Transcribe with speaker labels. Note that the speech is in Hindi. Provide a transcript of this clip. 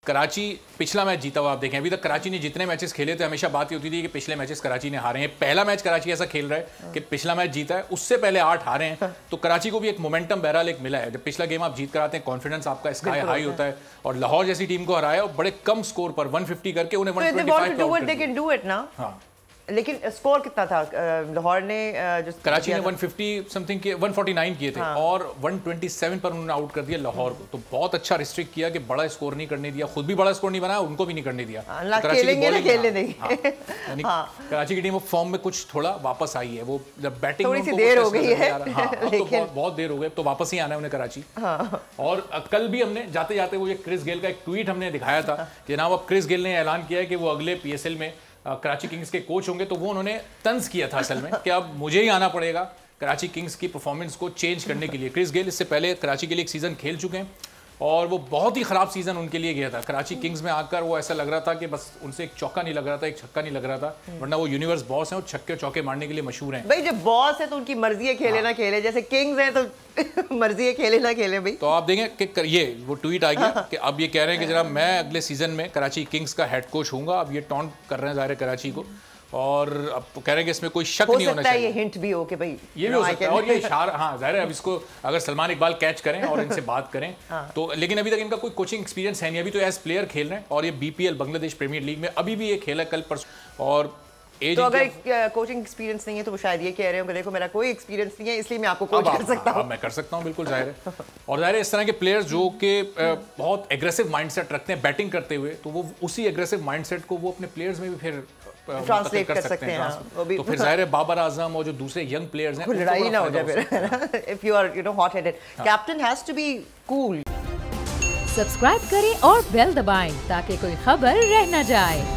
Speaker 1: कराची पिछला मैच जीता हुआ आप देखें, अभी तक कराची ने जितने मैचेस खेले थे हमेशा बात होती थी कि पिछले मैचेस कराची ने हारे हैं। पहला मैच कराची ऐसा खेल रहा है कि पिछला मैच जीता है, उससे पहले 8 हारे हैं। तो कराची को भी एक मोमेंटम बहरहाल एक मिला है। जब पिछला गेम आप जीत कर आते हैं कॉन्फिडेंस आपका स्काई हाई होता है। और लाहौर जैसी टीम को हराया और बड़े कम स्कोर पर 150 करके उन्हें 125
Speaker 2: लेकिन स्कोर कितना था लाहौर ने? जो
Speaker 1: कराची ने 150 समथिंग के 149 किए थे और 127 पर उन्होंने आउट कर दिया लाहौर को। तो बहुत अच्छा रिस्ट्रिक्ट किया कि बड़ा स्कोर नहीं करने दिया, खुद भी बड़ा स्कोर नहीं बनाया, उनको भी नहीं करने दिया। कराची की टीम फॉर्म में कुछ थोड़ा वापस आई है। वो जब बैटिंग
Speaker 2: थोड़ी सी देर हो गई है,
Speaker 1: तो बहुत देर हो गई, तो वापस ही आना है उन्हें कराची। और कल भी हमने जाते जाते वो क्रिस गेल का एक ट्वीट हमने दिखाया था कि जनाब अब क्रिस गेल ने ऐलान किया है कि वो अगले PSL में कराची किंग्स के कोच होंगे। तो वो उन्होंने तंज किया था असल में कि अब मुझे ही आना पड़ेगा कराची किंग्स की परफॉर्मेंस को चेंज करने के लिए। क्रिस गेल इससे पहले कराची के लिए एक सीज़न खेल चुके हैं और वो बहुत ही ख़राब सीज़न उनके लिए गया था। कराची किंग्स में आकर वो ऐसा लग रहा था कि बस उनसे एक चौका नहीं लग रहा था, एक छक्का नहीं लग रहा था, वरना वो यूनिवर्स बॉस हैं और छक्के चौके मारने के लिए मशहूर हैं।
Speaker 2: भाई जब बॉस है तो उनकी मर्जी है, खेले ना खेले, जैसे किंग्स हैं तो मर्जी है खेले ना खेले। भाई
Speaker 1: तो आप देखें कि ये वो ट्वीट आ गया कि अब ये कह रहे हैं कि जनाब मैं अगले सीज़न में कराची किंग्स का हेड कोच हूँगा। अब ये टॉन्ट कर रहे हैं ज़ाहिर कराची को और अब तो कह रहे हैं कि इसमें कोई शक नहीं होना चाहिए।
Speaker 2: ये हिंट भी हो कि भाई
Speaker 1: ये भी हो सकता है और ये इशारा, हाँ जाहिर है अब इसको अगर सलमान इकबाल कैच करें और इनसे बात करें तो, लेकिन अभी तक इनका कोई कोचिंग एक्सपीरियंस है नहीं। अभी तो एज प्लेयर खेल रहे हैं और ये BPL बांग्लादेश प्रीमियर लीग में अभी भी ये खेला कल परसों। और
Speaker 2: तो अगर कोचिंग एक्सपीरियंस नहीं है तो वो शायद ये कह रहे हो कि देखो मेरा कोई एक्सपीरियंस नहीं है इसलिए मैं आपको कोच कर सकता हूं।
Speaker 1: मैं कर सकता हूं, बिल्कुल जाहिर है। और जाहिर है इस तरह के प्लेयर्स जो कि बहुत एग्रेसिव माइंडसेट रखते हैं बैटिंग करते हुए, तो वो उसी एग्रेसिव माइंडसेट को वो अपने प्लेयर्स में भी फिर
Speaker 2: ट्रांसलेट कर सकते हैं।
Speaker 1: तो फिर जाहिर है बाबर आजम और जो दूसरे यंग प्लेयर्स हैं
Speaker 2: लड़ाई ना हो जाए फिर। If you are hot headed, captain has to be cool.
Speaker 3: Subscribe करें और बेल दबाएं ताकि कोई खबर रह न जाए।